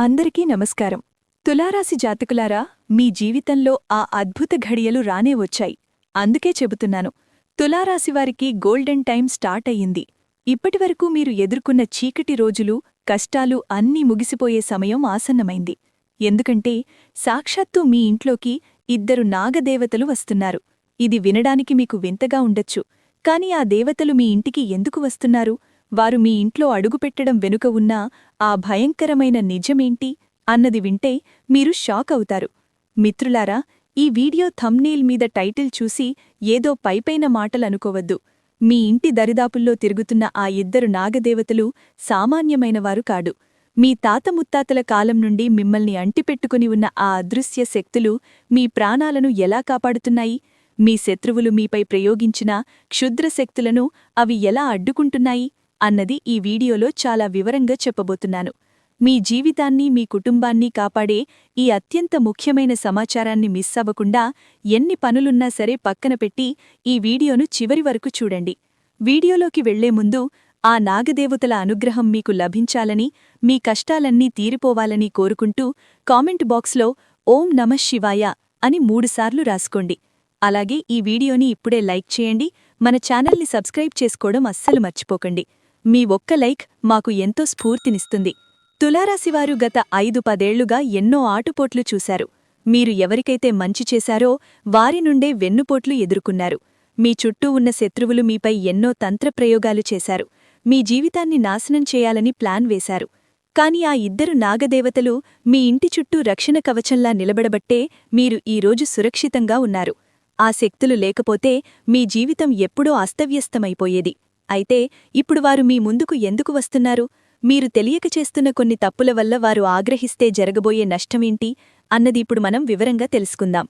అందరికీ నమస్కారం. తులారాశి జాతకులారా, మీ జీవితంలో ఆ అద్భుత ఘడియలు రానే వచ్చాయి. అందుకే చెబుతున్నాను, తులారాశివారికి గోల్డెన్ టైం స్టార్ట్ అయ్యింది. ఇప్పటివరకు మీరు ఎదుర్కొన్న చీకటి రోజులు, కష్టాలు అన్నీ ముగిసిపోయే సమయం ఆసన్నమైంది. ఎందుకంటే సాక్షాత్తు మీ ఇంట్లోకి ఇద్దరు నాగదేవతలు వస్తున్నారు. ఇది వినడానికి మీకు వింతగా ఉండొచ్చు, కాని ఆ దేవతలు మీ ఇంటికి ఎందుకు వస్తున్నారు? వారు మీ ఇంట్లో అడుగుపెట్టడం వెనుక ఉన్న ఆ భయంకరమైన నిజమేంటి అన్నది వింటే మీరు షాక్ అవుతారు. మిత్రులారా, ఈ వీడియో థంబ్నెయిల్ మీద టైటిల్ చూసి ఏదో పైపైన మాటలనుకోవద్దు. మీ ఇంటి దరిదాపుల్లో తిరుగుతున్న ఆ ఇద్దరు నాగదేవతలు సామాన్యమైనవారు కాడు. మీ తాత ముత్తాతల కాలం నుండి మిమ్మల్ని అంటిపెట్టుకుని ఉన్న ఆ అదృశ్య శక్తులు మీ ప్రాణాలను ఎలా కాపాడుతున్నాయి? మీ శత్రువులు మీపై ప్రయోగించిన క్షుద్రశక్తులను అవి ఎలా అడ్డుకుంటున్నాయి అన్నది ఈ వీడియోలో చాలా వివరంగా చెప్పబోతున్నాను. మీ జీవితాన్ని, మీ కుటుంబాన్ని కాపాడే ఈ అత్యంత ముఖ్యమైన సమాచారాన్ని మిస్ అవ్వకుండా ఎన్ని పనులున్నా సరే పక్కన పెట్టి ఈ వీడియోను చివరి వరకు చూడండి. వీడియోలోకి వెళ్లే ముందు ఆ నాగదేవతల అనుగ్రహం మీకు లభించాలని, మీ కష్టాలన్నీ తీరిపోవాలని కోరుకుంటూ కామెంట్ బాక్స్లో ఓం నమః శివాయ అని 3 సార్లు రాసుకోండి. అలాగే ఈ వీడియోని ఇప్పుడే లైక్ చేయండి. మన ఛానల్ని సబ్స్క్రైబ్ చేసుకోవడం అస్సలు మర్చిపోకండి. మీ ఒక్క లైక్ మాకు ఎంతో స్ఫూర్తినిస్తుంది. తులారాశివారు గత 5-10 ఏళ్లుగా ఎన్నో ఆటుపోట్లు చూశారు. మీరు ఎవరికైతే మంచి చేశారో వారి నుండే వెన్నుపోట్లు ఎదుర్కొన్నారు. మీ చుట్టూ ఉన్న శత్రువులు మీపై ఎన్నో తంత్రప్రయోగాలు చేశారు. మీ జీవితాన్ని నాశనం చేయాలని ప్లాన్ వేశారు. కాని ఆ ఇద్దరు నాగదేవతలు మీ ఇంటి చుట్టూ రక్షణ కవచంలా నిలబడబట్టే మీరు ఈరోజు సురక్షితంగా ఉన్నారు. ఆ శక్తులు లేకపోతే మీ జీవితం ఎప్పుడో అస్తవ్యస్తమైపోయేది. అయితే ఇప్పుడు వారు మీ ముందుకు ఎందుకు వస్తున్నారు? మీరు తెలియక చేస్తున్న కొన్ని తప్పుల వల్ల వారు ఆగ్రహిస్తే జరగబోయే నష్టమేంటి అన్నది ఇప్పుడు మనం వివరంగా తెలుసుకుందాం.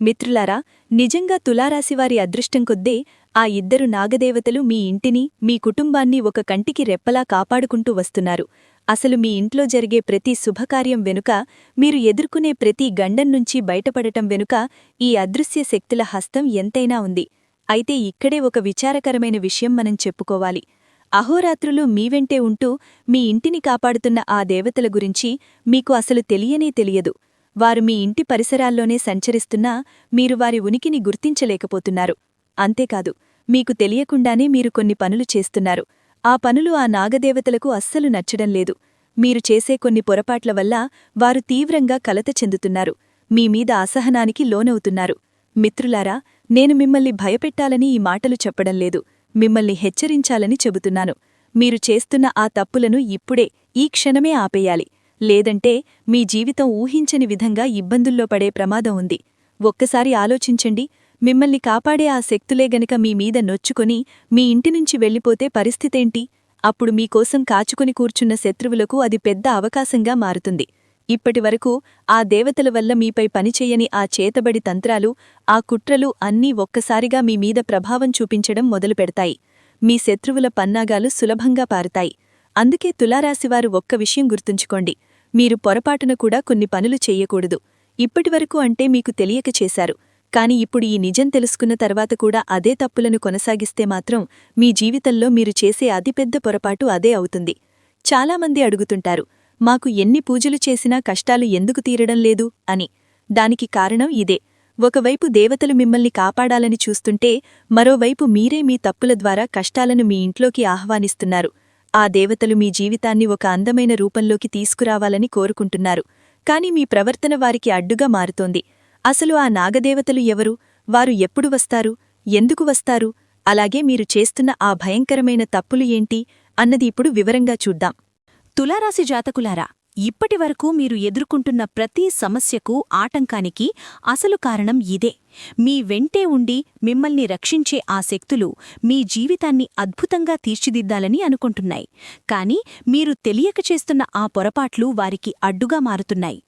మిత్రులారా, నిజంగా తులారాశివారి అదృష్టం కొద్దే ఆ ఇద్దరు నాగదేవతలు మీ ఇంటిని, మీ కుటుంబాన్ని ఒక కంటికి రెప్పలా కాపాడుకుంటూ వస్తున్నారు. అసలు మీ ఇంట్లో జరిగే ప్రతి శుభకార్యం వెనుక, మీరు ఎదుర్కొనే ప్రతి గండం నుంచి బయటపడటం వెనుక ఈ అదృశ్య శక్తుల హస్తం ఎంతైనా ఉంది. అయితే ఇక్కడే ఒక విచారకరమైన విషయం మనం చెప్పుకోవాలి. అహోరాత్రులు మీ వెంటే ఉంటూ మీ ఇంటిని కాపాడుతున్న ఆ దేవతల గురించి మీకు అసలు తెలియనే తెలియదు. వారు మీ ఇంటి పరిసరాల్లోనే సంచరిస్తున్నా మీరు వారి ఉనికిని గుర్తించలేకపోతున్నారు. అంతేకాదు, మీకు తెలియకుండానే మీరు కొన్ని పనులు చేస్తున్నారు. ఆ పనులు ఆ నాగదేవతలకు అస్సలు నచ్చడం లేదు. మీరు చేసే కొన్ని పొరపాట్ల వల్ల వారు తీవ్రంగా కలత చెందుతున్నారు. మీ మీద అసహనానికి లోనవుతున్నారు. మిత్రులారా, నేను మిమ్మల్ని భయపెట్టాలని ఈ మాటలు చెప్పడం లేదు, మిమ్మల్ని హెచ్చరించాలని చెబుతున్నాను. మీరు చేస్తున్న ఆ తప్పులను ఇప్పుడే, ఈ క్షణమే ఆపేయాలి. లేదంటే మీ జీవితం ఊహించని విధంగా ఇబ్బందుల్లో పడే ప్రమాదం ఉంది. ఒక్కసారి ఆలోచించండి. మిమ్మల్ని కాపాడే ఆ శక్తులే గనక మీ మీద నొచ్చుకొని మీ ఇంటినుంచి వెళ్ళిపోతే పరిస్థితేంటి? అప్పుడు మీకోసం కాచుకుని కూర్చున్న శత్రువులకు అది పెద్ద అవకాశంగా మారుతుంది. ఇప్పటివరకు ఆ దేవతల వల్ల మీపై పనిచెయ్యని ఆ చేతబడి తంత్రాలు, ఆ కుట్రలు అన్నీ ఒక్కసారిగా మీ మీద ప్రభావం చూపించడం మొదలుపెడతాయి. మీ శత్రువుల పన్నాగాలు సులభంగా పారుతాయి. అందుకే తులారాశివారు ఒక్క విషయం గుర్తుంచుకోండి. మీరు పొరపాటున కూడా కొన్ని పనులు చెయ్యకూడదు. ఇప్పటివరకు అంటే మీకు తెలియక చేశారు. కాని ఇప్పుడు ఈ నిజం తెలుసుకున్న తర్వాత కూడా అదే తప్పులను కొనసాగిస్తే మాత్రం మీ జీవితంలో మీరు చేసే అతిపెద్ద పొరపాటు అదే అవుతుంది. చాలామంది అడుగుతుంటారు, మాకు ఎన్ని పూజలు చేసినా కష్టాలు ఎందుకు తీరడం లేదు అని. దానికి కారణం ఇదే. ఒకవైపు దేవతలు మిమ్మల్ని కాపాడాలని చూస్తుంటే, మరోవైపు మీరే మీ తప్పుల ద్వారా కష్టాలను మీ ఇంట్లోకి ఆహ్వానిస్తున్నారు. ఆ దేవతలు మీ జీవితాన్ని ఒక అందమైన రూపంలోకి తీసుకురావాలని కోరుకుంటున్నారు. కాని మీ ప్రవర్తన వారికి అడ్డుగా మారుతోంది. అసలు ఆ నాగదేవతలు ఎవరు? వారు ఎప్పుడు వస్తారు? ఎందుకు వస్తారు? అలాగే మీరు చేస్తున్న ఆ భయంకరమైన తప్పులు ఏంటి అన్నది ఇప్పుడు వివరంగా చూద్దాం. తులారాశి జాతకులారా, ఇప్పటివరకు మీరు ఎదుర్కొంటున్న ప్రతి సమస్యకు, ఆటంకానికి అసలు కారణం ఇదే. మీ వెంటే ఉండి మిమ్మల్ని రక్షించే ఆ శక్తులు మీ జీవితాన్ని అద్భుతంగా తీర్చిదిద్దాలని అనుకుంటున్నాయి. కాని మీరు తెలియక చేస్తున్న ఆ పొరపాట్లు వారికి అడ్డుగా మారుతున్నాయి.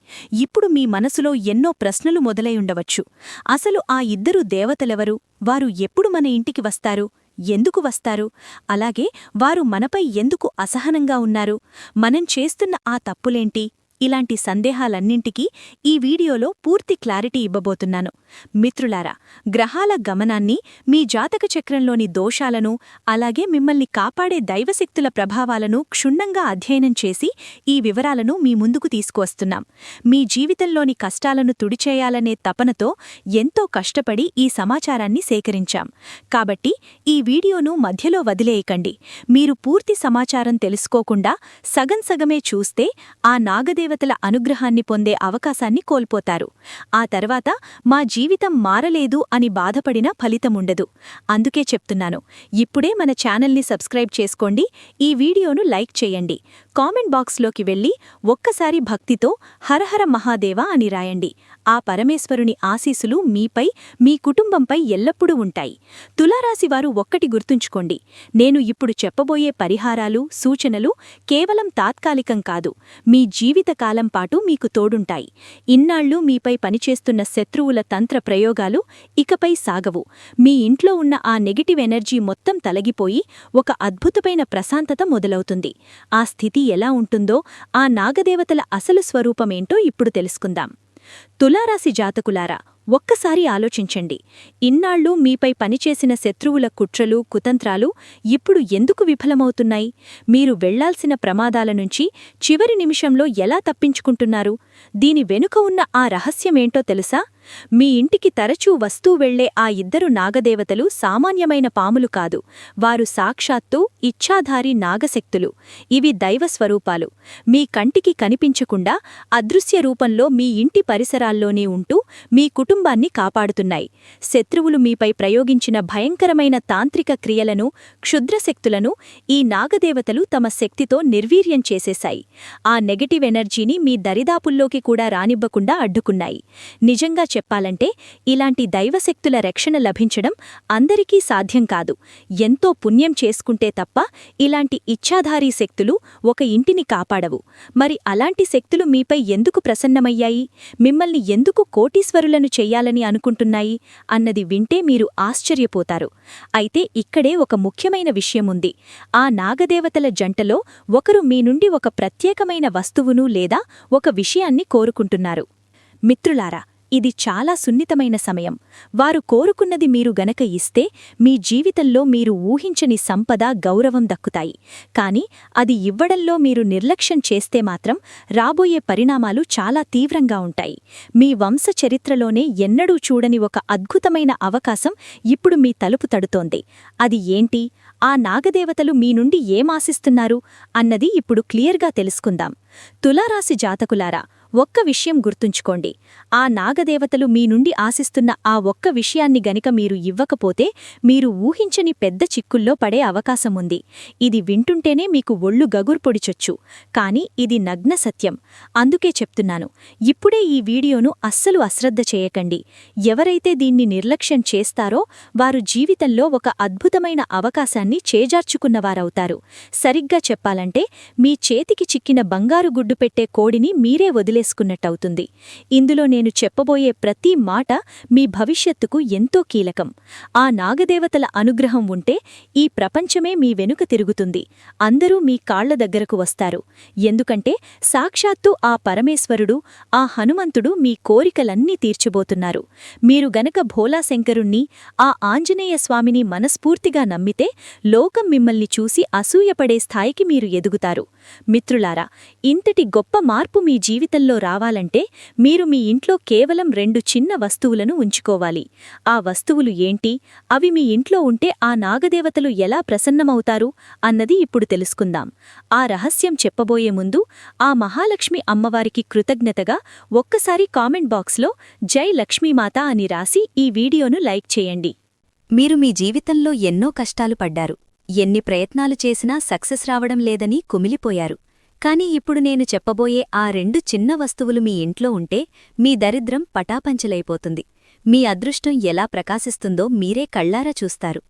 ఇప్పుడు మీ మనసులో ఎన్నో ప్రశ్నలు మొదలై ఉండవచ్చు. అసలు ఆ ఇద్దరు దేవతలెవరు? వారు ఎప్పుడు మన ఇంటికి వస్తారు? ఎందుకు వస్తారు? అలాగే వారు మనపై ఎందుకు అసహనంగా ఉన్నారు? మనం చేస్తున్న ఆ తప్పులేంటి? ఇలాంటి సందేహాలన్నింటికీ ఈ వీడియోలో పూర్తి క్లారిటీ ఇవ్వబోతున్నాను. మిత్రులారా, గ్రహాల గమనాన్ని, మీ జాతక చక్రంలోని దోషాలను, అలాగే మిమ్మల్ని కాపాడే దైవశక్తుల ప్రభావాలను క్షుణ్ణంగా అధ్యయనం చేసి ఈ వివరాలను మీ ముందుకు తీసుకువస్తున్నాం. మీ జీవితంలోని కష్టాలను తుడిచేయాలనే తపనతో ఎంతో కష్టపడి ఈ సమాచారాన్ని సేకరించాం. కాబట్టి ఈ వీడియోను మధ్యలో వదిలేయకండి. మీరు పూర్తి సమాచారం తెలుసుకోకుండా సగమే చూస్తే ఆ నాగదేవతల అనుగ్రహాన్ని పొందే అవకాశాన్ని కోల్పోతారు. ఆ తర్వాత మా జీవితం మారలేదు అని బాధపడినా ఫలితముండదు. అందుకే చెప్తున్నాను, ఇప్పుడే మన ఛానల్ని సబ్స్క్రైబ్ చేసుకోండి, ఈ వీడియోను లైక్ చేయండి, కామెంట్ బాక్స్లోకి వెళ్ళి ఒక్కసారి భక్తితో హరహర మహాదేవ అని రాయండి. ఆ పరమేశ్వరుని ఆశీసులు మీపై, మీ కుటుంబంపై ఎల్లప్పుడూ ఉంటాయి. తులారాశివారు ఒక్కటి గుర్తుంచుకోండి, నేను ఇప్పుడు చెప్పబోయే పరిహారాలు, సూచనలు కేవలం తాత్కాలికం కాదు, మీ జీవితకాలం పాటు మీకు తోడుంటాయి. ఇన్నాళ్లు మీపై పనిచేస్తున్న శత్రువుల తంత్ర ప్రయోగాలు ఇకపై సాగవు. మీ ఇంట్లో ఉన్న ఆ నెగటివ్ ఎనర్జీ మొత్తం తొలగిపోయి ఒక అద్భుతమైన ప్రశాంతత మొదలవుతుంది. ఆ స్థితి ఎలా ఉంటుందో, ఆ నాగదేవతల అసలు స్వరూపమేంటో ఇప్పుడు తెలుసుకుందాం. తులారాశి జాతకులారా, ఒక్కసారి ఆలోచించండి. ఇన్నాళ్లు మీపై పనిచేసిన శత్రువుల కుట్రలు, కుతంత్రాలు ఇప్పుడు ఎందుకు విఫలమవుతున్నాయి? మీరు వెళ్లాల్సిన ప్రమాదాల నుంచి చివరి నిమిషంలో ఎలా తప్పించుకుంటున్నారు? దీని వెనుక ఉన్న ఆ రహస్యమేంటో తెలుసా? మీ ఇంటికి తరచూ వస్తూ వెళ్లే ఆ ఇద్దరు నాగదేవతలు సామాన్యమైన పాములు కాదు. వారు సాక్షాత్తు ఇచ్ఛాధారి నాగశక్తులు. ఇవి దైవస్వరూపాలు. మీ కంటికి కనిపించకుండా అదృశ్య రూపంలో మీ ఇంటి పరిసరాల్లోనే ఉంటూ మీ కుటుంబాన్ని కాపాడుతున్నాయి. శత్రువులు మీపై ప్రయోగించిన భయంకరమైన తాంత్రిక క్రియలను, క్షుద్రశక్తులను ఈ నాగదేవతలు తమ శక్తితో నిర్వీర్యం చేసేశాయి. ఆ నెగటివ్ ఎనర్జీని మీ దరిదాపుల్లోకి కూడా రానివ్వకుండా అడ్డుకున్నాయి. నిజంగా చెప్పాలంటే ఇలాంటి దైవశక్తుల రక్షణ లభించడం అందరికీ సాధ్యం కాదు. ఎంతో పుణ్యం చేసుకుంటే తప్ప ఇలాంటి ఇచ్ఛాధారీ శక్తులు ఒక ఇంటిని కాపాడవు. మరి అలాంటి శక్తులు మీపై ఎందుకు ప్రసన్నమయ్యాయి? మిమ్మల్ని ఎందుకు కోటీశ్వరులను చెయ్యాలని అనుకుంటున్నాయి అన్నది వింటే మీరు ఆశ్చర్యపోతారు. అయితే ఇక్కడే ఒక ముఖ్యమైన విషయముంది. ఆ నాగదేవతల జంటలో ఒకరు మీ నుండి ఒక ప్రత్యేకమైన వస్తువును లేదా ఒక విషయాన్ని కోరుకుంటున్నారు. మిత్రులారా, ఇది చాలా సున్నితమైన సమయం. వారు కోరుకున్నది మీరు గనక ఇస్తే మీ జీవితంలో మీరు ఊహించని సంపద, గౌరవం దక్కుతాయి. కాని అది ఇవ్వడంలో మీరు నిర్లక్ష్యం చేస్తే మాత్రం రాబోయే పరిణామాలు చాలా తీవ్రంగా ఉంటాయి. మీ వంశ చరిత్రలోనే ఎన్నడూ చూడని ఒక అద్భుతమైన అవకాశం ఇప్పుడు మీ తలుపు తడుతోంది. అది ఏంటి? ఆ నాగదేవతలు మీ నుండి ఏమాశిస్తున్నారు అన్నది ఇప్పుడు క్లియర్గా తెలుసుకుందాం. తులారాశి జాతకులారా, ఒక్క విషయం గుర్తుంచుకోండి. ఆ నాగదేవతలు మీ నుండి ఆశిస్తున్న ఆ ఒక్క విషయాన్ని గనిక మీరు ఇవ్వకపోతే మీరు ఊహించని పెద్ద చిక్కుల్లో పడే అవకాశముంది. ఇది వింటుంటేనే మీకు ఒళ్ళు గగుర్పొడిచొచ్చు, కాని ఇది నగ్న సత్యం. అందుకే చెప్తున్నాను, ఇప్పుడే ఈ వీడియోను అస్సలు అశ్రద్ధ చేయకండి. ఎవరైతే దీన్ని నిర్లక్ష్యం చేస్తారో వారు జీవితంలో ఒక అద్భుతమైన అవకాశాన్ని చేజార్చుకున్నవారవుతారు. సరిగ్గా చెప్పాలంటే మీ చేతికి చిక్కిన బంగారు గుడ్డు పెట్టే కోడిని మీరే వదిలేసుకున్నట్టవుతుంది. ఇందులో నేను చెప్పబోయే ప్రతి మాట మీ భవిష్యత్తుకు ఎంతో కీలకం. ఆ నాగదేవతల అనుగ్రహం ఉంటే ఈ ప్రపంచమే మీ వెనుక తిరుగుతుంది. అందరూ మీ కాళ్ల దగ్గరకు వస్తారు. ఎందుకంటే సాక్షాత్తు ఆ పరమేశ్వరుడు, ఆ హనుమంతుడు మీ కోరికలన్నీ తీర్చబోతున్నారు. మీరు గనక భోలాశంకరుణ్ణి, ఆ ఆంజనేయ స్వామిని మనస్ఫూర్తిగా నమ్మితే లోకం మిమ్మల్ని చూసి అసూయపడే స్థాయికి మీరు ఎదుగుతారు. మిత్రులారా, ఇంతటి గొప్ప మార్పు మీ జీవితంలో రావాలంటే మీరు మీ ఇంట్లో కేవలం 2 చిన్న వస్తువులను ఉంచుకోవాలి. ఆ వస్తువులు ఏంటి? అవి మీ ఇంట్లో ఉంటే ఆ నాగదేవతలు ఎలా ప్రసన్నమవుతారు అన్నది ఇప్పుడు తెలుసుకుందాం. ఆ రహస్యం చెప్పబోయే ముందు ఆ మహాలక్ష్మి అమ్మవారికి కృతజ్ఞతగా ఒక్కసారి కామెంట్ బాక్స్లో జై లక్ష్మీమాత అని రాసి ఈ వీడియోను లైక్ చేయండి. మీరు మీ జీవితంలో ఎన్నో కష్టాలు పడ్డారు. ఎన్ని ప్రయత్నాలు చేసినా సక్సెస్ రావడం లేదని కుమిలిపోయారు. కాని ఇప్పుడు నేను చెప్పబోయే ఆ 2 చిన్న వస్తువులు మీ ఇంట్లో ఉంటే మీ దరిద్రం పటాపంచలైపోతుంది. మీ అదృష్టం ఎలా ప్రకాశిస్తుందో మీరే కళ్ళారా చూస్తారు.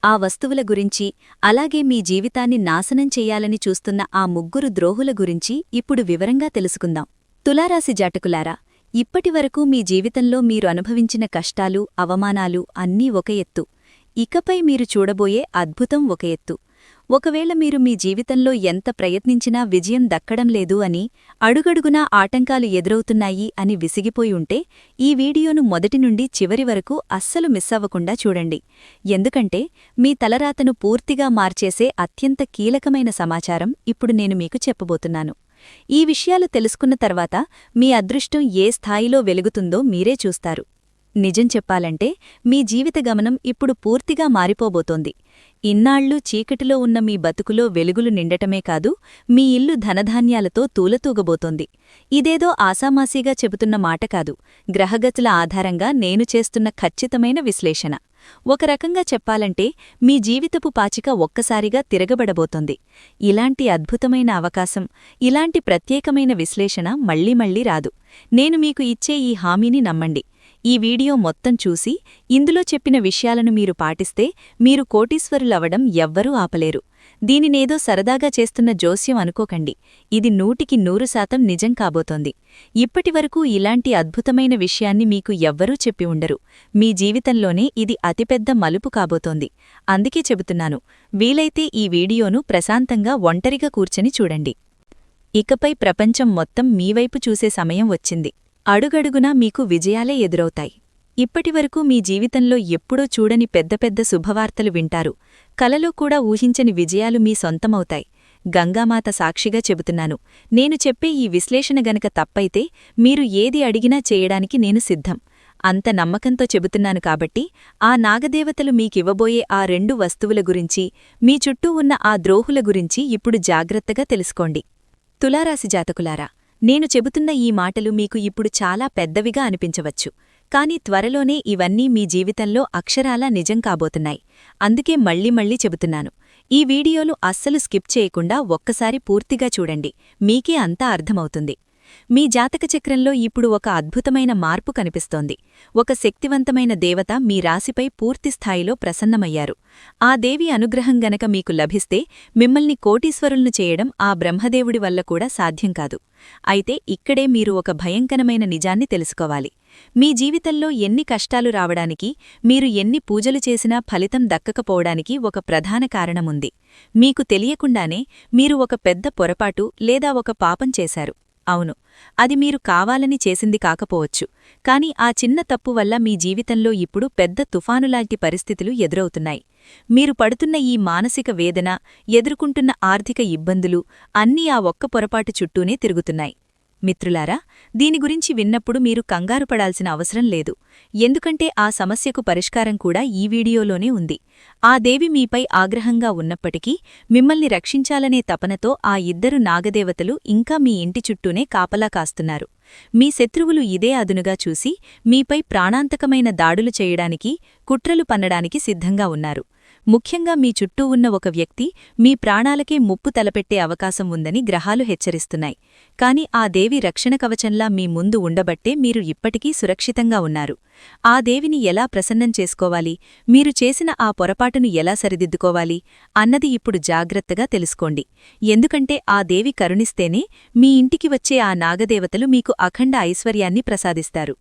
ఆ వస్తువుల గురించి, అలాగే మీ జీవితాన్ని నాశనం చెయ్యాలని చూస్తున్న ఆ 3 ద్రోహుల గురించి ఇప్పుడు వివరంగా తెలుసుకుందాం. తులారాశి జాతకులారా, ఇప్పటివరకు మీ జీవితంలో మీరు అనుభవించిన కష్టాలు, అవమానాలు అన్నీ ఒక ఎత్తు. ఇకపై మీరు చూడబోయే అద్భుతం ఒక ఎత్తు. ఒకవేళ మీరు మీ జీవితంలో ఎంత ప్రయత్నించినా విజయం దక్కడం లేదు అని, అడుగడుగునా ఆటంకాలు ఎదురవుతున్నాయి అని విసిగిపోయి ఉంటే, ఈ వీడియోను మొదటి నుండి చివరి వరకు అస్సలు మిస్ అవ్వకుండా చూడండి. ఎందుకంటే మీ తలరాతను పూర్తిగా మార్చేసే అత్యంత కీలకమైన సమాచారం ఇప్పుడు నేను మీకు చెప్పబోతున్నాను. ఈ విషయాలు తెలుసుకున్న తర్వాత మీ అదృష్టం ఏ స్థాయిలో వెలుగుతుందో మీరే చూస్తారు. నిజం చెప్పాలంటే మీ జీవిత గమనం ఇప్పుడు పూర్తిగా మారిపోబోతోంది. ఇన్నాళ్లూ చీకటిలో ఉన్న మీ బతుకులో వెలుగులు నిండటమే కాదు, మీ ఇల్లు ధనధాన్యాలతో తూలతూగబోతోంది. ఇదేదో ఆసామాసీగా చెబుతున్న మాట కాదు, గ్రహగతుల ఆధారంగా నేను చేస్తున్న ఖచ్చితమైన విశ్లేషణ. ఒక రకంగా చెప్పాలంటే మీ జీవితపు పాచిక ఒక్కసారిగా తిరగబడబోతోంది. ఇలాంటి అద్భుతమైన అవకాశం, ఇలాంటి ప్రత్యేకమైన విశ్లేషణ మళ్లీ రాదు. నేను మీకు ఇచ్చే ఈ హామీని నమ్మండి. ఈ వీడియో మొత్తం చూసి ఇందులో చెప్పిన విషయాలను మీరు పాటిస్తే మీరు కోటీశ్వరులవడం ఎవ్వరూ ఆపలేరు. దీనినేదో సరదాగా చేస్తున్న జోస్యం అనుకోకండి. ఇది 100% నిజం కాబోతోంది. ఇప్పటివరకు ఇలాంటి అద్భుతమైన విషయాన్ని మీకు ఎవ్వరూ చెప్పి ఉండరు. మీ జీవితంలోనే ఇది అతిపెద్ద మలుపు కాబోతోంది. అందుకే చెబుతున్నాను, వీలైతే ఈ వీడియోను ప్రశాంతంగా ఒంటరిగా కూర్చొని చూడండి. ఇకపై ప్రపంచం మొత్తం మీవైపు చూసే సమయం వచ్చింది. అడుగడుగునా మీకు విజయాలే ఎదురవుతాయి. ఇప్పటివరకు మీ జీవితంలో ఎప్పుడో చూడని పెద్ద శుభవార్తలు వింటారు. కలలో కూడా ఊహించని విజయాలు మీ సొంతమవుతాయి. గంగామాత సాక్షిగా చెబుతున్నాను, నేను చెప్పే ఈ విశ్లేషణ గనక తప్పైతే మీరు ఏది అడిగినా చేయడానికి నేను సిద్ధం. అంత నమ్మకంతో చెబుతున్నాను కాబట్టి ఆ నాగదేవతలు మీకివ్వబోయే ఆ 2 వస్తువుల గురించి, మీ చుట్టూ ఉన్న ఆ ద్రోహుల గురించి ఇప్పుడు జాగ్రత్తగా తెలుసుకోండి. తులారాశి జాతకులారా, నేను చెబుతున్న ఈ మాటలు మీకు ఇప్పుడు చాలా పెద్దవిగా అనిపించవచ్చు. కాని త్వరలోనే ఇవన్నీ మీ జీవితంలో అక్షరాలా నిజం కాబోతున్నాయి. అందుకే మళ్ళీ చెబుతున్నాను. ఈ వీడియోలు అస్సలు స్కిప్ చేయకుండా ఒక్కసారి పూర్తిగా చూడండి. మీకే అంతా అర్థమవుతుంది. మీ జాతకచక్రంలో ఇప్పుడు ఒక అద్భుతమైన మార్పు కనిపిస్తోంది. ఒక శక్తివంతమైన దేవత మీ రాశిపై పూర్తిస్థాయిలో ప్రసన్నమయ్యారు. ఆ దేవి అనుగ్రహం గనక మీకు లభిస్తే మిమ్మల్ని కోటీశ్వరుల్ను చేయడం ఆ బ్రహ్మదేవుడి వల్ల కూడా సాధ్యం కాదు. అయితే ఇక్కడే మీరు ఒక భయంకరమైన నిజాన్ని తెలుసుకోవాలి. మీ జీవితంలో ఎన్ని కష్టాలు రావడానికి, మీరు ఎన్ని పూజలు చేసినా ఫలితం దక్కకపోవడానికి ఒక ప్రధాన కారణముంది. మీకు తెలియకుండానే మీరు ఒక పెద్ద పొరపాటు లేదా ఒక పాపం చేశారు. అవును, అది మీరు కావాలని చేసింది కాకపోవచ్చు. కాని ఆ చిన్న తప్పు వల్ల మీ జీవితంలో ఇప్పుడు పెద్ద తుఫానులాంటి పరిస్థితులు ఎదురవుతున్నాయి. మీరు పడుతున్న ఈ మానసిక వేదన, ఎదుర్కొంటున్న ఆర్థిక ఇబ్బందులు అన్నీ ఆ ఒక్క పొరపాటు చుట్టూనే తిరుగుతున్నాయి. మిత్రులారా, దీని గురించి విన్నప్పుడు మీరు కంగారు పడాల్సిన అవసరం లేదు. ఎందుకంటే ఆ సమస్యకు పరిష్కారం కూడా ఈ వీడియోలోనే ఉంది. ఆ దేవి మీపై ఆగ్రహంగా ఉన్నప్పటికీ మిమ్మల్ని రక్షించాలనే తపనతో ఆ 2 నాగదేవతలు ఇంకా మీ ఇంటి చుట్టూనే కాపలా కాస్తున్నారు. మీ శత్రువులు ఇదే అదునుగా చూసి మీపై ప్రాణాంతకమైన దాడులు చేయడానికి, కుట్రలు పన్నడానికి సిద్ధంగా ఉన్నారు. ముఖ్యంగా మీ చుట్టూ ఉన్న ఒక వ్యక్తి మీ ప్రాణాలకే ముప్పు తలపెట్టే అవకాశం ఉందని గ్రహాలు హెచ్చరిస్తున్నాయి. కాని ఆ దేవి రక్షణ కవచంలా మీ ముందు ఉండబట్టే మీరు ఇప్పటికీ సురక్షితంగా ఉన్నారు. ఆ దేవిని ఎలా ప్రసన్నం చేసుకోవాలి, మీరు చేసిన ఆ పొరపాటును ఎలా సరిదిద్దుకోవాలి అన్నది ఇప్పుడు జాగ్రత్తగా తెలుసుకోండి. ఎందుకంటే ఆ దేవి కరుణిస్తేనే మీ ఇంటికి వచ్చే ఆ నాగదేవతలు మీకు అఖండ ఐశ్వర్యాన్ని ప్రసాదిస్తారు.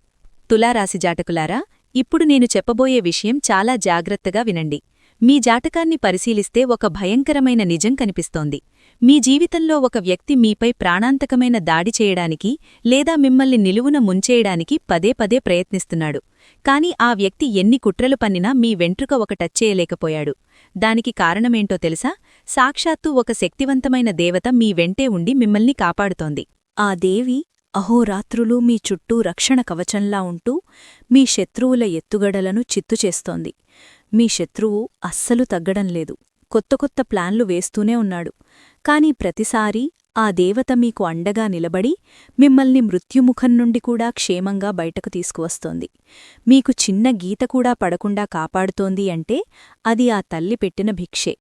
తులారాశి జాతకులారా, ఇప్పుడు నేను చెప్పబోయే విషయం చాలా జాగ్రత్తగా వినండి. మీ జాతకాన్ని పరిశీలిస్తే ఒక భయంకరమైన నిజం కనిపిస్తోంది. మీ జీవితంలో ఒక వ్యక్తి మీపై ప్రాణాంతకమైన దాడి చేయడానికి లేదా మిమ్మల్ని నిలువున ముంచేయడానికి పదే ప్రయత్నిస్తున్నాడు. కాని ఆ వ్యక్తి ఎన్ని కుట్రలు పన్నినా మీ వెంట్రుక ఒక టచ్ చేయలేకపోయాడు. దానికి కారణమేంటో తెలుసా? సాక్షాత్తు ఒక శక్తివంతమైన దేవత మీ వెంటే ఉండి మిమ్మల్ని కాపాడుతోంది. ఆ దేవి అహోరాత్రులూ మీ చుట్టూ రక్షణ కవచంలా ఉంటూ మీ శత్రువుల ఎత్తుగడలను చిత్తుచేస్తోంది. మీ శత్రువు అస్సలు తగ్గడం లేదు. కొత్త ప్లాన్లు వేస్తూనే ఉన్నాడు. కాని ప్రతిసారీ ఆ దేవత మీకు అండగా నిలబడి మిమ్మల్ని మృత్యుముఖం నుండి కూడా క్షేమంగా బయటకు తీసుకువస్తోంది. మీకు చిన్న గీత కూడా పడకుండా కాపాడుతోంది అంటే అది ఆ తల్లి పెట్టిన భిక్షే.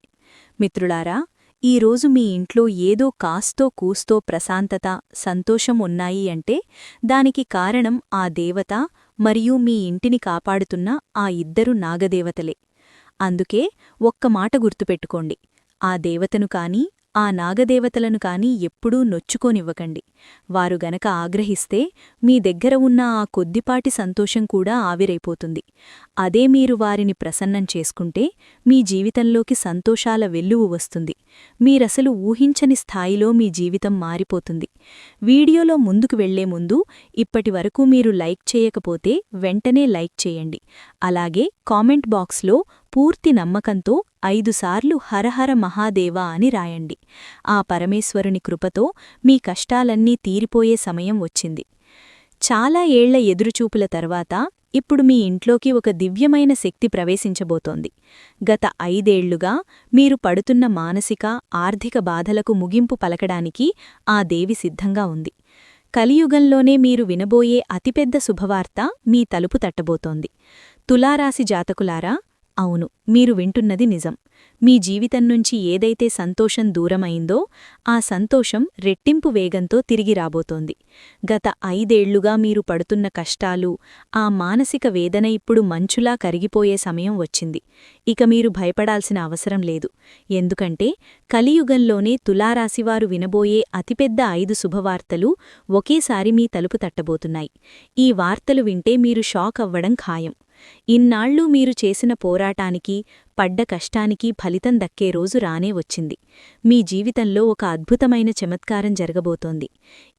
మిత్రులారా, ఈరోజు మీ ఇంట్లో ఏదో కాస్తో కూస్తో ప్రశాంతత, సంతోషం ఉన్నాయి అంటే దానికి కారణం ఆ దేవత మరియు మీ ఇంటిని కాపాడుతున్న ఆ 2 నాగదేవతలే. అందుకే ఒక్క మాట గుర్తుపెట్టుకోండి, ఆ దేవతను కాని, ఆ నాగదేవతలను కాని ఎప్పుడూ నొచ్చుకోనివ్వకండి. వారు గనక ఆగ్రహిస్తే మీ దగ్గర ఉన్న ఆ కొద్దిపాటి సంతోషం కూడా ఆవిరైపోతుంది. అదే మీరు వారిని ప్రసన్నం చేసుకుంటే మీ జీవితంలోకి సంతోషాల వెల్లువ వస్తుంది. మీరసలు ఊహించని స్థాయిలో మీ జీవితం మారిపోతుంది. వీడియోలో ముందుకు వెళ్లే ముందు ఇప్పటివరకు మీరు లైక్ చేయకపోతే వెంటనే లైక్ చేయండి. అలాగే కామెంట్ బాక్స్లో పూర్తి నమ్మకంతో 5 సార్లు హరహర మహాదేవా అని రాయండి. ఆ పరమేశ్వరుని కృపతో మీ కష్టాలన్నీ తీరిపోయే సమయం వచ్చింది. చాలా ఏళ్ల ఎదురుచూపుల తర్వాత ఇప్పుడు మీ ఇంట్లోకి ఒక దివ్యమైన శక్తి ప్రవేశించబోతోంది. గత 5 ఏళ్లుగా మీరు పడుతున్న మానసిక, ఆర్థిక బాధలకు ముగింపు పలకడానికి ఆ దేవి సిద్ధంగా ఉంది. కలియుగంలోనే మీరు వినబోయే అతిపెద్ద శుభవార్త మీ తలుపు తట్టబోతోంది. తులారాశి జాతకులారా, అవును, మీరు వింటున్నది నిజం. మీ జీవితం నుంచి ఏదైతే సంతోషం దూరమైందో ఆ సంతోషం రెట్టింపు వేగంతో తిరిగి రాబోతోంది. గత 5 ఏళ్లుగా మీరు పడుతున్న కష్టాలు, ఆ మానసిక వేదన ఇప్పుడు మంచులా కరిగిపోయే సమయం వచ్చింది. ఇక మీరు భయపడాల్సిన అవసరం లేదు. ఎందుకంటే కలియుగంలోనే తులారాశివారు వినబోయే అతిపెద్ద 5 శుభవార్తలు ఒకేసారి మీ తలుపు తట్టబోతున్నాయి. ఈ వార్తలు వింటే మీరు షాక్ అవ్వడం ఖాయం. ఇన్నాళ్లు మీరు చేసిన పోరాటానికి, పడ్డ కష్టానికి ఫలితం దక్కే రోజు రానే వచ్చింది. మీ జీవితంలో ఒక అద్భుతమైన చమత్కారం జరగబోతోంది.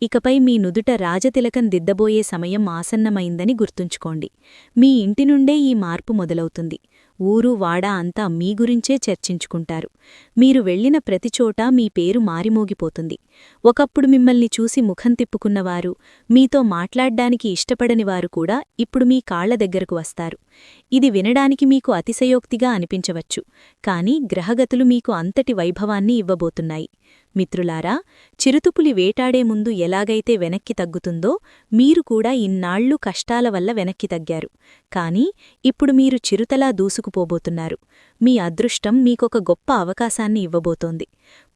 ఇకపై మీ నుదుట రాజతిలకం దిద్దబోయే సమయం ఆసన్నమైందని గుర్తుంచుకోండి. మీ ఇంటి నుండే ఈ మార్పు మొదలవుతుంది. ఊరు వాడ అంతా మీ గురించే చర్చించుకుంటారు. మీరు వెళ్లిన ప్రతిచోటా మీ పేరు మారిమోగిపోతుంది. ఒకప్పుడు మిమ్మల్ని చూసి ముఖం తిప్పుకున్నవారు, మీతో మాట్లాడ్డానికి ఇష్టపడనివారు కూడా ఇప్పుడు మీ కాళ్ల దగ్గరకు వస్తారు. ఇది వినడానికి మీకు అతిశయోక్తిగా అనిపించవచ్చు, కానీ గ్రహగతులు మీకు అంతటి వైభవాన్ని ఇవ్వబోతున్నాయి. మిత్రులారా, చిరుతుపులి వేటాడే ముందు ఎలాగైతే వెనక్కి తగ్గుతుందో మీరు కూడా ఇన్నాళ్లు కష్టాల వల్ల వెనక్కి తగ్గారు. కానీ ఇప్పుడు మీరు చిరుతలా దూసుకుపోబోతున్నారు. మీ అదృష్టం మీకొక గొప్ప అవకాశాన్ని ఇవ్వబోతోంది.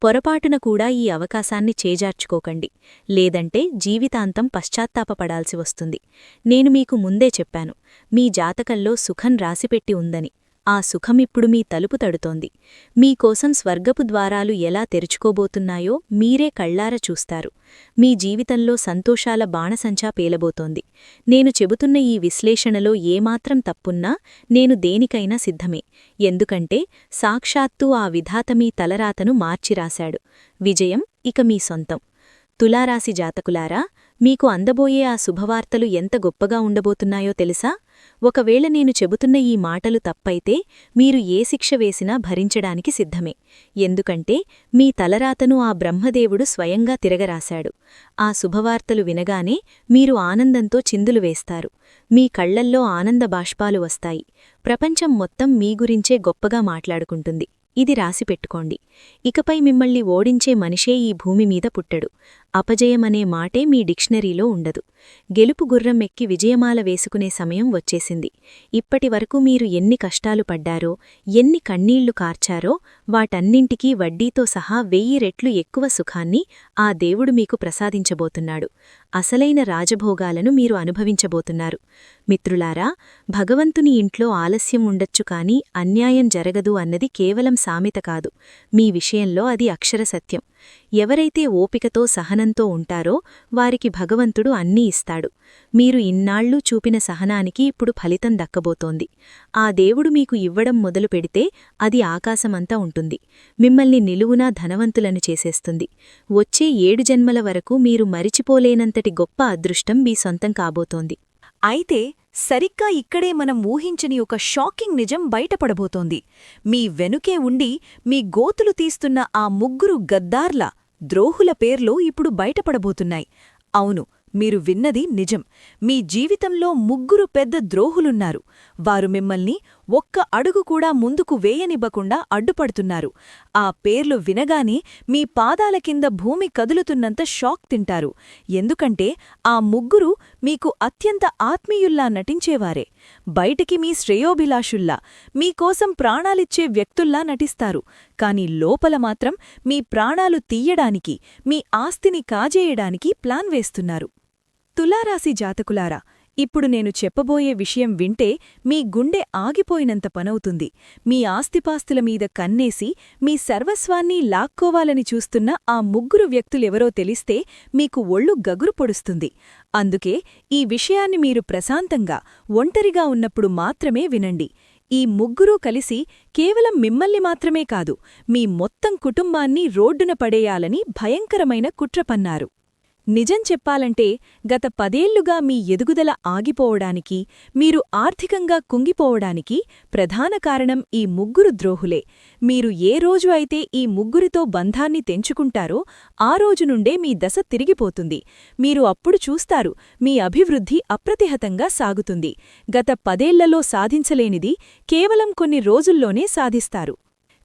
పొరపాటున కూడా ఈ అవకాశాన్ని చేజార్చుకోకండి, లేదంటే జీవితాంతం పశ్చాత్తాపపడాల్సి వస్తుంది. నేను మీకు ముందే చెప్పాను, మీ జాతకంలో సుఖం రాసిపెట్టి ఉందని. ఆ సుఖమిప్పుడు మీ తలుపు తడుతోంది. మీకోసం స్వర్గపు ద్వారాలు ఎలా తెరుచుకోబోతున్నాయో మీరే కళ్లార చూస్తారు. మీ జీవితంలో సంతోషాల బాణసంచా పేలబోతోంది. నేను చెబుతున్న ఈ విశ్లేషణలో ఏమాత్రం తప్పున్నా నేను దేనికైనా సిద్ధమే. ఎందుకంటే సాక్షాత్తూ ఆ విధాత మీ తలరాతను మార్చిరాశాడు. విజయం ఇక మీ సొంతం. తులారాశి జాతకులారా, మీకు అందబోయే ఆ శుభవార్తలు ఎంత గొప్పగా ఉండబోతున్నాయో తెలుసా? ఒకవేళ నేను చెబుతున్న ఈ మాటలు తప్పైతే మీరు ఏ శిక్ష వేసినా భరించడానికి సిద్ధమే. ఎందుకంటే మీ తలరాతను ఆ బ్రహ్మదేవుడు స్వయంగా తిరగరాశాడు. ఆ శుభవార్తలు వినగానే మీరు ఆనందంతో చిందులు వేస్తారు. మీ కళ్లల్లో ఆనంద బాష్పాలు వస్తాయి. ప్రపంచం మొత్తం మీ గురించే గొప్పగా మాట్లాడుకుంటుంది. ఇది రాసిపెట్టుకోండి. ఇకపై మిమ్మల్ని ఓడించే మనిషే ఈ భూమిమీద పుట్టడు. అపజయమనే మాటే మీ డిక్షనరీలో ఉండదు. గెలుపు గుర్రం ఎక్కి విజయమాల వేసుకునే సమయం వచ్చేసింది. ఇప్పటివరకు మీరు ఎన్ని కష్టాలు పడ్డారో, ఎన్ని కన్నీళ్లు కార్చారో వాటన్నింటికీ వడ్డీతో సహా 1000 రెట్లు ఎక్కువ సుఖాన్ని ఆ దేవుడు మీకు ప్రసాదించబోతున్నాడు. అసలైన రాజభోగాలను మీరు అనుభవించబోతున్నారు. మిత్రులారా, భగవంతుని ఇంట్లో ఆలస్యం ఉండొచ్చు కాని అన్యాయం జరగదు అన్నది కేవలం సామెత కాదు. మీ విషయంలో అది అక్షర సత్యం. ఎవరైతే ఓపికతో సహనంతో ఉంటారో వారికి భగవంతుడు అన్నీ ఇస్తాడు. మీరు ఇన్నాళ్లూ చూపిన సహనానికి ఇప్పుడు ఫలితం దక్కబోతోంది. ఆ దేవుడు మీకు ఇవ్వడం మొదలు పెడితే అది ఆకాశమంతా ఉంటుంది. మిమ్మల్ని నిలువునా ధనవంతులను చేసేస్తుంది. వచ్చే 7 జన్మల వరకు మీరు మరిచిపోలేనంతటి గొప్ప అదృష్టం మీ సొంతం కాబోతోంది. అయితే సరిగ్గా ఇక్కడే మనం ఊహించని ఒక షాకింగ్ నిజం బయటపడబోతోంది. మీ వెనుకే ఉండి మీ గోతులు తీస్తున్న ఆ 3 గద్దార్ల, ద్రోహుల పేర్లు ఇప్పుడు బయటపడబోతున్నాయి. అవును, మీరు విన్నది నిజం. మీ జీవితంలో 3 పెద్ద ద్రోహులున్నారు. వారు మిమ్మల్ని ఒక్క అడుగు కూడా ముందుకు వేయనివ్వకుండా అడ్డుపడుతున్నారు. ఆ పేర్లు వినగానే మీ పాదాల కింద భూమి కదులుతున్నంత షాక్ తింటారు. ఎందుకంటే ఆ 3 మీకు అత్యంత ఆత్మీయుల్లా నటించేవారే. బయటికి మీ శ్రేయోభిలాషుల్లా, మీకోసం ప్రాణాలిచ్చే వ్యక్తుల్లా నటిస్తారు. కాని లోపల మాత్రం మీ ప్రాణాలు తీయడానికి, మీ ఆస్తిని కాజేయడానికి ప్లాన్ వేస్తున్నారు. తులారాశి జాతకులారా, ఇప్పుడు నేను చెప్పబోయే విషయం వింటే మీ గుండె ఆగిపోయినంత పనవుతుంది. మీ ఆస్తిపాస్తుల మీద కన్నేసి మీ సర్వస్వాన్ని లాక్కోవాలని చూస్తున్న ఆ ముగ్గురు వ్యక్తులెవరో తెలిస్తే మీకు ఒళ్ళు గగురు పొడుస్తుంది. అందుకే ఈ విషయాన్ని మీరు ప్రశాంతంగా, ఒంటరిగా ఉన్నప్పుడు మాత్రమే వినండి. ఈ ముగ్గురూ కలిసి కేవలం మిమ్మల్ని మాత్రమే కాదు, మీ మొత్తం కుటుంబాన్ని రోడ్డున పడేయాలని భయంకరమైన కుట్ర పన్నారు. నిజం చెప్పాలంటే గత 10 ఏళ్లుగా మీ ఎదుగుదల ఆగిపోవడానికి, మీరు ఆర్థికంగా కుంగిపోవడానికి ప్రధాన కారణం ఈ ముగ్గురు ద్రోహులే. మీరు ఏ రోజు అయితే ఈ ముగ్గురితో బంధాన్ని తెంచుకుంటారో ఆ రోజు నుండే మీ దశ తిరిగిపోతుంది. మీరు అప్పుడు చూస్తారు, మీ అభివృద్ధి అప్రతిహతంగా సాగుతుంది. గత 10 ఏళ్లలో సాధించలేనిది కేవలం కొన్ని రోజుల్లోనే సాధిస్తారు.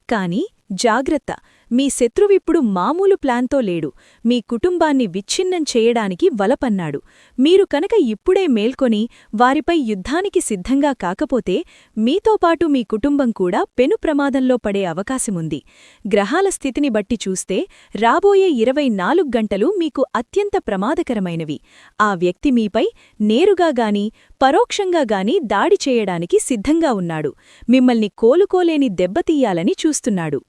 కాని జాగ్రత్త, మీ శత్రువిప్పుడు మామూలు ప్లాన్తో లేడు, మీ కుటుంబాన్ని విచ్ఛిన్నం చేయడానికి వలపన్నాడు. మీరు కనుక ఇప్పుడే మేల్కొని వారిపై యుద్ధానికి సిద్ధంగా కాకపోతే మీతో పాటు మీ కుటుంబం కూడా పెను ప్రమాదంలో పడే అవకాశముంది. గ్రహాల స్థితిని బట్టి చూస్తే రాబోయే 24 గంటలు మీకు అత్యంత ప్రమాదకరమైనవి. ఆ వ్యక్తి మీపై నేరుగా గానీ పరోక్షంగా గానీ దాడి చేయడానికి సిద్ధంగా ఉన్నాడు. మిమ్మల్ని కోలుకోలేని దెబ్బతీయాలని చూస్తున్నాడు.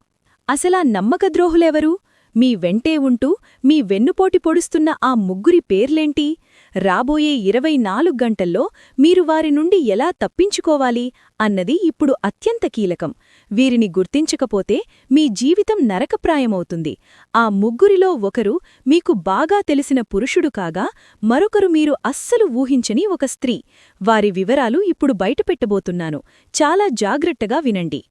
అసలా నమ్మకద్రోహులెవరు? మీ వెంటే ఉంటూ మీ వెన్నుపోటి పొడుస్తున్న ఆ ముగ్గురి పేర్లేంటి? రాబోయే 24 గంటల్లో మీరు వారి నుండి ఎలా తప్పించుకోవాలి అన్నది ఇప్పుడు అత్యంత కీలకం. వీరిని గుర్తించకపోతే మీ జీవితం నరకప్రాయమవుతుంది. ఆ ముగ్గురిలో ఒకరు మీకు బాగా తెలిసిన పురుషుడు కాగా, మరొకరు మీరు అస్సలు ఊహించని ఒక స్త్రీ. వారి వివరాలు ఇప్పుడు బయటపెట్టబోతున్నాను. చాలా జాగ్రత్తగా వినండి.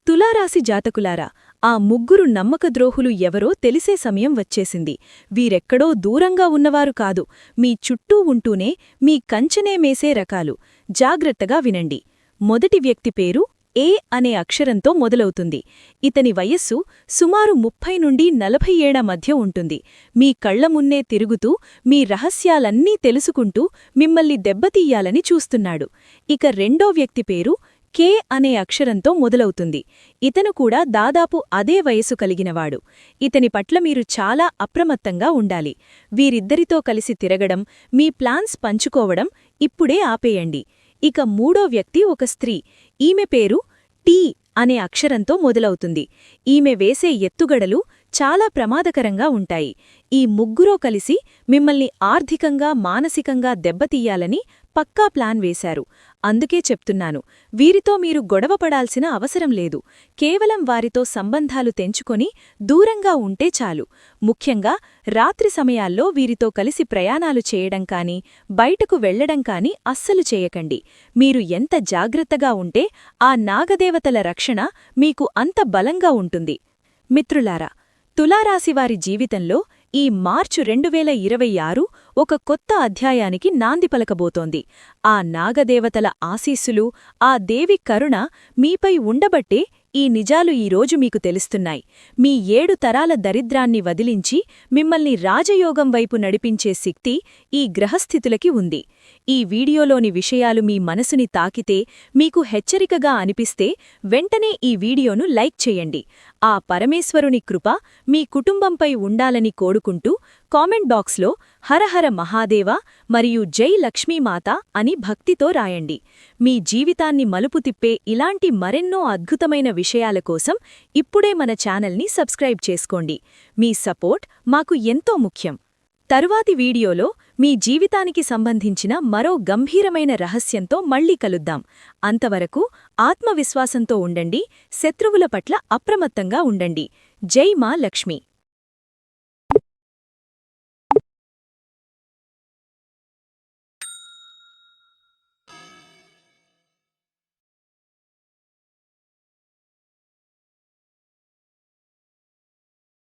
తులారాశి జాతకులారా, ఆ ముగ్గురు నమ్మకద్రోహులు ఎవరో తెలిసే సమయం వచ్చేసింది. వీరెక్కడో దూరంగా ఉన్నవారు కాదు, మీ చుట్టూ ఉంటూనే మీ కంచెనే మేసే రకాలు. జాగ్రత్తగా వినండి. మొదటి వ్యక్తి పేరు ఏ అనే అక్షరంతో మొదలవుతుంది. ఇతని వయస్సు సుమారు 30 నుండి 40 ఏళ్ల మధ్య ఉంటుంది. మీ కళ్లమున్నే తిరుగుతూ, మీ రహస్యాలన్నీ తెలుసుకుంటూ మిమ్మల్ని దెబ్బతీయాలని చూస్తున్నాడు. ఇక రెండో వ్యక్తి పేరు కే అనే అక్షరంతో మొదలవుతుంది. ఇతను కూడా దాదాపు అదే వయసు కలిగినవాడు. ఇతని పట్ల మీరు చాలా అప్రమత్తంగా ఉండాలి. వీరిద్దరితో కలిసి తిరగడం, మీ ప్లాన్స్ పంచుకోవడం ఇప్పుడే ఆపేయండి. ఇక మూడో వ్యక్తి ఒక స్త్రీ. ఈమె పేరు టీ అనే అక్షరంతో మొదలవుతుంది. ఈమె వేసే ఎత్తుగడలు చాలా ప్రమాదకరంగా ఉంటాయి. ఈ ముగ్గురో కలిసి మిమ్మల్ని ఆర్థికంగా, మానసికంగా దెబ్బతీయాలని పక్కా ప్లాన్ వేశారు. అందుకే చెప్తున్నాను, వీరితో మీరు గొడవపడాల్సిన అవసరం లేదు. కేవలం వారితో సంబంధాలు తెంచుకొని దూరంగా ఉంటే చాలు. ముఖ్యంగా రాత్రి సమయాల్లో వీరితో కలిసి ప్రయాణాలు చేయడం కానీ, బయటకు వెళ్లడం కానీ అస్సలు చేయకండి. మీరు ఎంత జాగ్రత్తగా ఉంటే ఆ నాగదేవతల రక్షణ మీకు అంత బలంగా ఉంటుంది. మిత్రులారా, తులారాశివారి జీవితంలో ఈ మార్చు 2026 ఒక కొత్త అధ్యాయానికి నాంది పలకబోతోంది. ఆ నాగదేవతల ఆశీస్సులు, ఆ దేవి కరుణ మీపై ఉండబట్టే ఈ నిజాలు ఈరోజు మీకు తెలుస్తున్నాయి. మీ 7 తరాల దరిద్రాన్ని వదిలించి మిమ్మల్ని రాజయోగం వైపు నడిపించే శక్తి ఈ గ్రహస్థితులకి ఉంది. ఈ వీడియోలోని విషయాలు మీ మనసుని తాకితే, మీకు హెచ్చరికగా అనిపిస్తే వెంటనే ఈ వీడియోను లైక్ చేయండి. ఆ పరమేశ్వరుని కృప మీ కుటుంబంపై ఉండాలని కోరుకుంటూ కామెంట్ బాక్స్లో హరహర మహాదేవ మరియు జై లక్ష్మీమాత అని భక్తితో రాయండి. మీ జీవితాన్ని మలుపు తిప్పే ఇలాంటి మరెన్నో అద్భుతమైన విషయాల కోసం ఇప్పుడే మన ఛానల్ని సబ్స్క్రైబ్ చేసుకోండి. మీ సపోర్ట్ మాకు ఎంతో ముఖ్యం. తరువాతి వీడియోలో మీ జీవితానికి సంబంధించిన మరో గంభీరమైన రహస్యంతో మళ్ళీ కలుద్దాం. అంతవరకు ఆత్మవిశ్వాసంతో ఉండండి, శత్రువుల పట్ల అప్రమత్తంగా ఉండండి. జై మా లక్ష్మి.